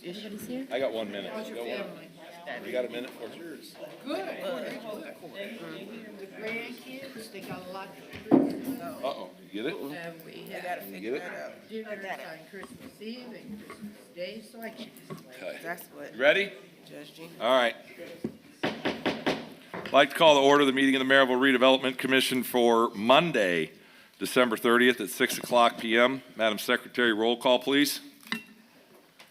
Everybody's here? I got 1 minute. How's your Go on. family? You got a minute? What's yours? Good. The grandkids, they got a lot to do. Uh-oh. You get it? And we I have gotta Get figure it? that out. dinners on Christmas Eve and Christmas Day, so I can't complain. Okay. That's what You ready? Judge Jean. All right. I'd like to call to order the meeting of the Merrillville Redevelopment Commission for Monday, December 30th at 6 o'clock p.m. Madam Secretary, roll call, please.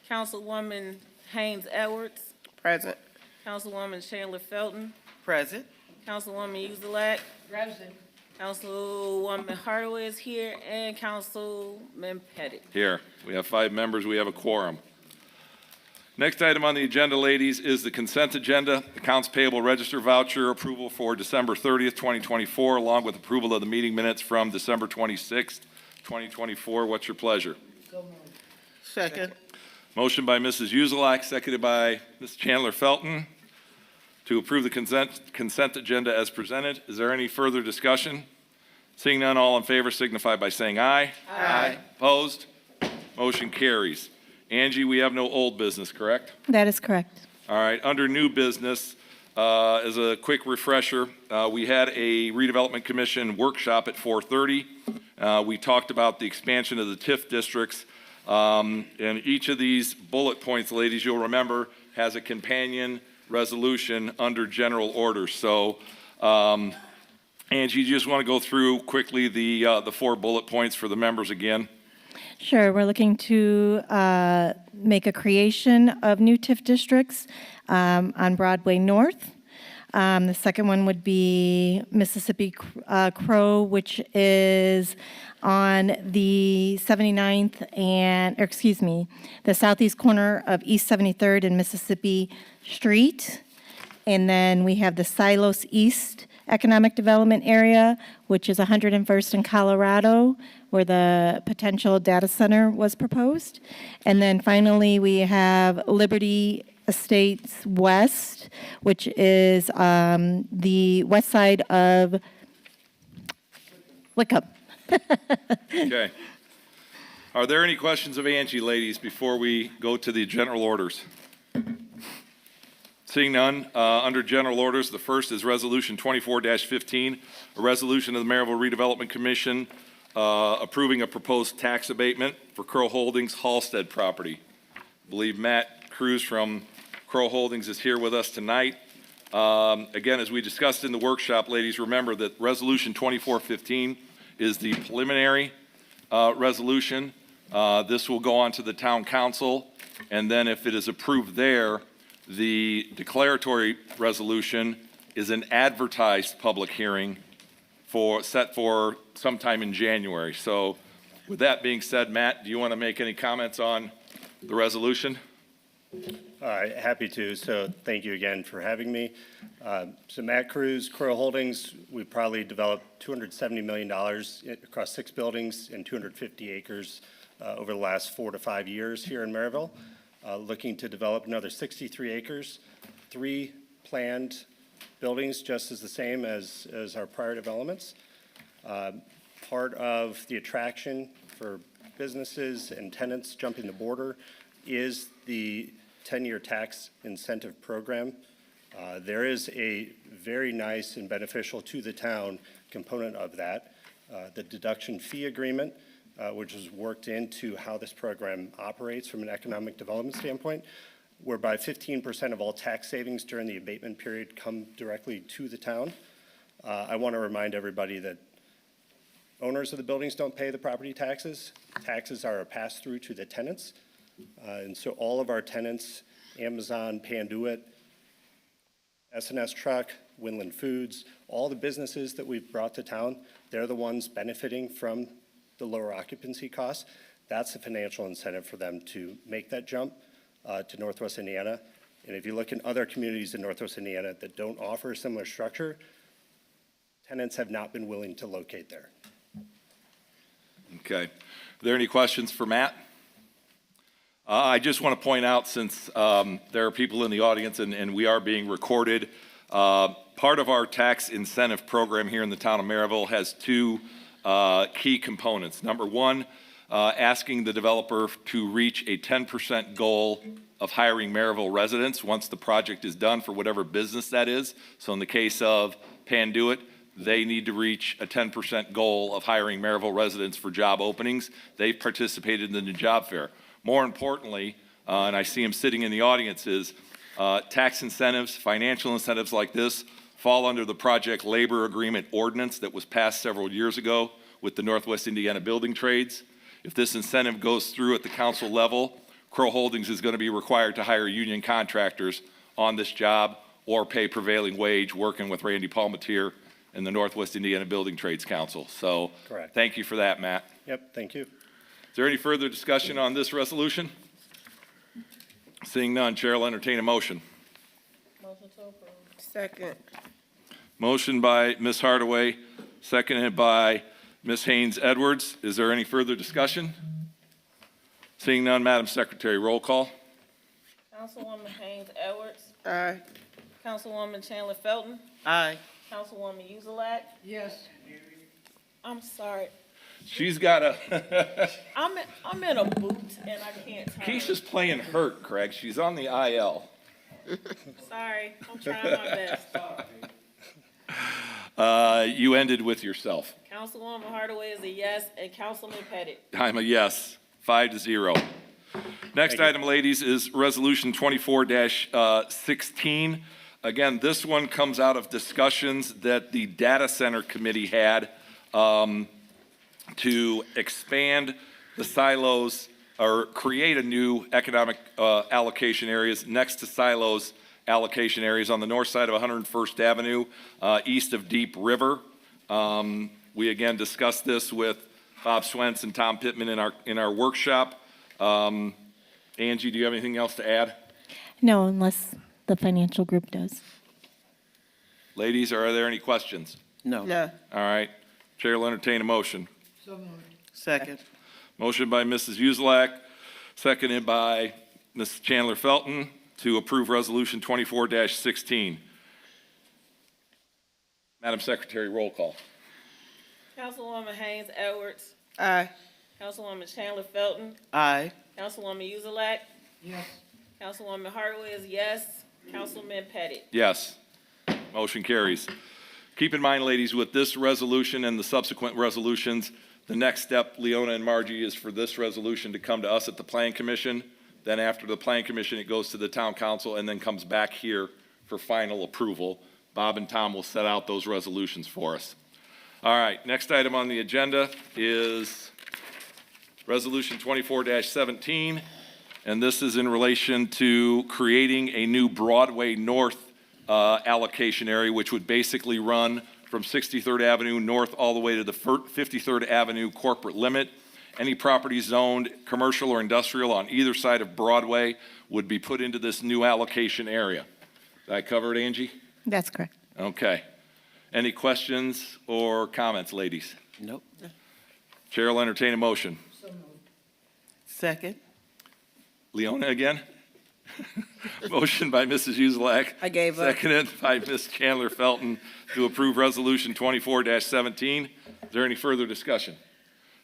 Councilwoman Haynes Edwards, Present. Councilwoman Chandler Felton, Present. Councilwoman Uzelak, Present. Councilwoman Hardaway is here, and Councilman Pettit. Here. We have 5 members. We have a quorum. Next item on the agenda, ladies, is the consent agenda, accounts payable register voucher approval for December 30th, 2024, along with approval of the meeting minutes from December 26th, 2024. What's your pleasure? So moved. Second. Motion by Mrs. Uzelak, seconded by Ms. Chandler Felton to approve the consent agenda as presented. Is there any further discussion? Seeing none, all in favor signify by saying aye. Aye. Opposed? Motion carries. Angie, we have no old business, correct? That is correct. All right, under new business, as a quick refresher, we had a redevelopment commission workshop at 4:30. We talked about the expansion of the TIF districts. And each of these bullet points, ladies, you'll remember, has a companion resolution under general orders. So, Angie, you just want to go through quickly the 4 bullet points for the members again? Sure, we're looking to make a creation of new TIF districts on Broadway North. The second one would be Mississippi Crow, which is on the 79th the southeast corner of East 73rd and Mississippi Street. And then we have the Silos East Economic Development Area, which is 101st in Colorado, where the potential data center was proposed. And then finally, we have Liberty Estates West, which is the west side of Wickham. Okay. Are there any questions of Angie, ladies, before we go to the general orders? Seeing none, under general orders, the first is Resolution 24-15, a resolution of the Merrillville Redevelopment Commission approving a proposed tax abatement for Crow Holdings Halstead property. I believe Matt Cruz from Crow Holdings is here with us tonight. Again, as we discussed in the workshop, ladies, remember that Resolution 24-15 is the preliminary resolution. This will go on to the town council, and then if it is approved there, the declaratory resolution is an advertised public hearing set for sometime in January. So with that being said, Matt, do you want to make any comments on the resolution? Happy to. So thank you again for having me. So Matt Cruz, Crow Holdings, we probably developed $270 million across 6 buildings and 250 acres over the last 4 to 5 years here in Merrillville. Looking to develop another 63 acres, 3 planned buildings just as the same as our prior developments. Part of the attraction for businesses and tenants jumping the border is the 10-year tax incentive program. There is a very nice and beneficial to the town component of that. The deduction fee agreement, which is worked into how this program operates from an economic development standpoint, whereby 15% of all tax savings during the abatement period come directly to the town. I want to remind everybody that owners of the buildings don't pay the property taxes. Taxes are a pass-through to the tenants. And so all of our tenants, Amazon, Panduit, S&S Truck, Winland Foods, all the businesses that we've brought to town, they're the ones benefiting from the lower occupancy costs. That's a financial incentive for them to make that jump to Northwest Indiana. And if you look in other communities in Northwest Indiana that don't offer a similar structure, tenants have not been willing to locate there. Okay. Are there any questions for Matt? I just want to point out, since there are people in the audience and we are being recorded, part of our tax incentive program here in the town of Merrillville has 2 key components. Number 1, asking the developer to reach a 10% goal of hiring Merrillville residents once the project is done for whatever business that is. So in the case of Panduit, they need to reach a 10% goal of hiring Merrillville residents for job openings. They've participated in the job fair. More importantly, and I see him sitting in the audience, is tax incentives, financial incentives like this fall under the project labor agreement ordinance that was passed several years ago with the Northwest Indiana Building Trades. If this incentive goes through at the council level, Crow Holdings is going to be required to hire union contractors on this job or pay prevailing wage working with Randy Palmatier and the Northwest Indiana Building Trades Council. So Correct. thank you for that, Matt. Yep, thank you. Is there any further discussion on this resolution? Seeing none, Chair will entertain a motion. Motion to approve. Second. Motion by Ms. Hardaway, seconded by Ms. Haynes Edwards. Is there any further discussion? Seeing none, Madam Secretary, roll call. Councilwoman Haynes Edwards. Aye. Councilwoman Chandler Felton. Aye. Councilwoman Uzelak. Yes. I'm sorry. She's got a, I'm in a boot and I can't turn. Keisha's playing hurt, Craig. She's on the IL. Sorry, I'm trying my best. You ended with yourself. Councilwoman Hardaway is a yes, and Councilman Pettit. I'm a yes, 5-0. Next Thank you. item, ladies, is Resolution 24-16. Again, this one comes out of discussions that the Data Center Committee had to expand the silos or create a new economic allocation areas next to silos allocation areas on the north side of 101st Avenue, east of Deep River. We again discussed this with Bob Swentz and Tom Pittman in our workshop. Angie, do you have anything else to add? No, unless the financial group does. Ladies, are there any questions? No. All right, Chair will entertain a motion. So moved. Second. Motion by Mrs. Uzelak, seconded by Ms. Chandler Felton to approve Resolution 24-16. Madam Secretary, roll call. Councilwoman Haynes Edwards. Aye. Councilwoman Chandler Felton. Aye. Councilwoman Uzelak. Yes. Councilwoman Hardaway is yes. Councilman Pettit. Yes. Motion carries. Keep in mind, ladies, with this resolution and the subsequent resolutions, the next step, Leona and Margie, is for this resolution to come to us at the Plan Commission. Then after the Plan Commission, it goes to the Town Council and then comes back here for final approval. Bob and Tom will set out those resolutions for us. All right, next item on the agenda is Resolution 24-17, and this is in relation to creating a new Broadway North allocation area, which would basically run from 63rd Avenue north all the way to the 53rd Avenue corporate limit. Any property zoned commercial or industrial on either side of Broadway would be put into this new allocation area. Did I cover it, Angie? That's correct. Okay. Any questions or comments, ladies? Nope. Chair will entertain a motion. Second. Leona again? Motion by Mrs. Uzelak. I gave up. Seconded by Ms. Chandler Felton to approve Resolution 24-17. Is there any further discussion?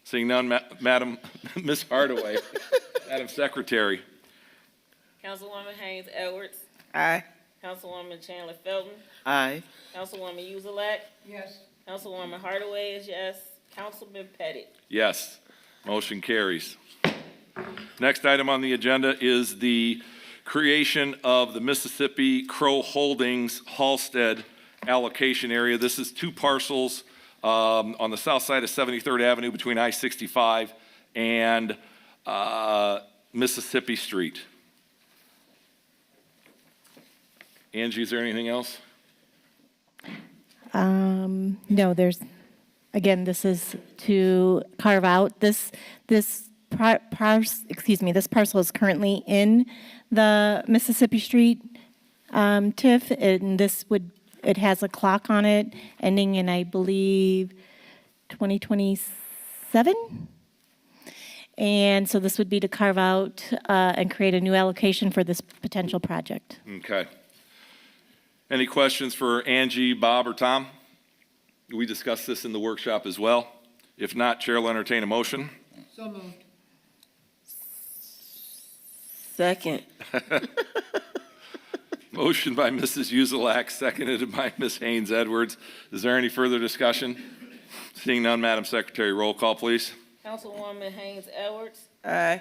Seeing none, Madam, Ms. Hardaway, Madam Secretary. Councilwoman Haynes Edwards. Aye. Councilwoman Chandler Felton. Aye. Councilwoman Uzelak. Yes. Councilwoman Hardaway is yes. Councilman Pettit. Yes, motion carries. Next item on the agenda is the creation of the Mississippi Crow Holdings Halsted allocation area. This is two parcels on the south side of 73rd Avenue between I-65 and Mississippi Street. Angie, is there anything else? No, this is to carve out this parcel is currently in the Mississippi Street TIF, and it has a clock on it ending in, I believe, 2027. And so this would be to carve out and create a new allocation for this potential project. Okay. Any questions for Angie, Bob, or Tom? We discussed this in the workshop as well. If not, Chair will entertain a motion. So moved. Second. Motion by Mrs. Uzelak, seconded by Ms. Haynes Edwards. Is there any further discussion? Seeing none, Madam Secretary, roll call, please. Councilwoman Haynes Edwards, Aye.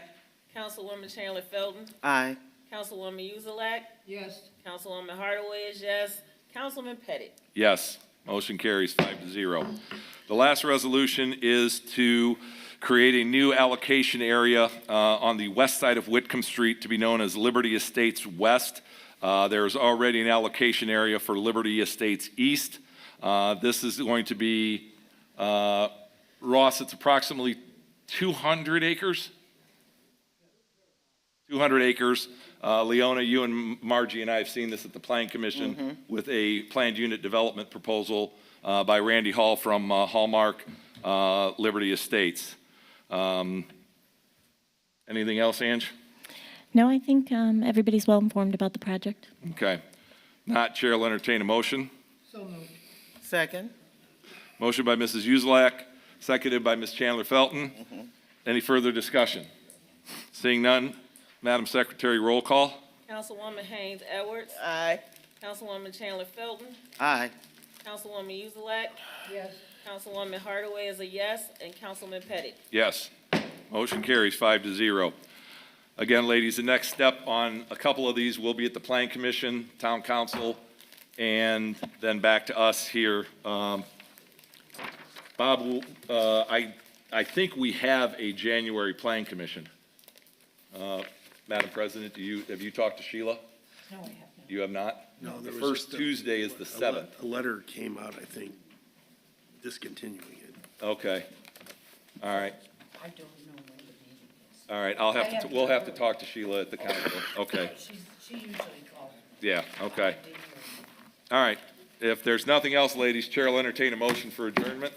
Councilwoman Chandler Felton, Aye. Councilwoman Uzelak, Yes. Councilwoman Hardaway is yes, Councilman Pettit. Yes, motion carries 5-0. The last resolution is to create a new allocation area on the west side of Whitcomb Street to be known as Liberty Estates West. There's already an allocation area for Liberty Estates East. This is going to be, Ross, it's approximately 200 acres? 200 acres. Leona, you and Margie and I have seen this at the Plan Commission with a planned unit development proposal by Randy Hall from Hallmark Liberty Estates. Anything else, Ange? No, I think everybody's well informed about the project. Okay. Not, Chair will entertain a motion. So moved. Second. Motion by Mrs. Uzelak, seconded by Ms. Chandler Felton. Any further discussion? Seeing none, Madam Secretary, roll call. Councilwoman Haynes Edwards, Aye. Councilwoman Chandler Felton, Aye. Councilwoman Uzelak, Yes. Councilwoman Hardaway is a yes, and Councilman Pettit. Yes. Motion carries 5-0. Again, ladies, the next step on a couple of these will be at the Plan Commission, Town Council, and then back to us here. Bob, I think we have a January Plan Commission. Madam President, have you talked to Sheila? No, I have not. You have not? No, The there was first just Tuesday is the 7th. A letter came out, I think, discontinuing it. Okay. All right. I don't know when the meeting is. All right. We'll have to talk to Sheila at the council. Okay. She usually calls. Yeah, okay. All right. If there's nothing else, ladies, Chair will entertain a motion for adjournment.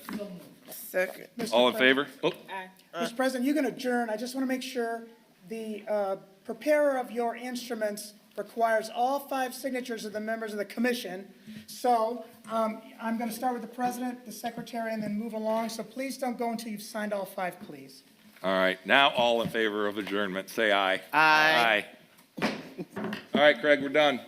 Second. All in favor? Oh, Aye. Mr. President, you can adjourn. I just want to make sure the preparer of your instruments requires all 5 signatures of the members of the commission. So I'm going to start with the president, the secretary, and then move along. So please don't go until you've signed all 5, please. all right. Now, all in favor of adjournment, say aye. Aye. Aye. All right, Craig, we're done.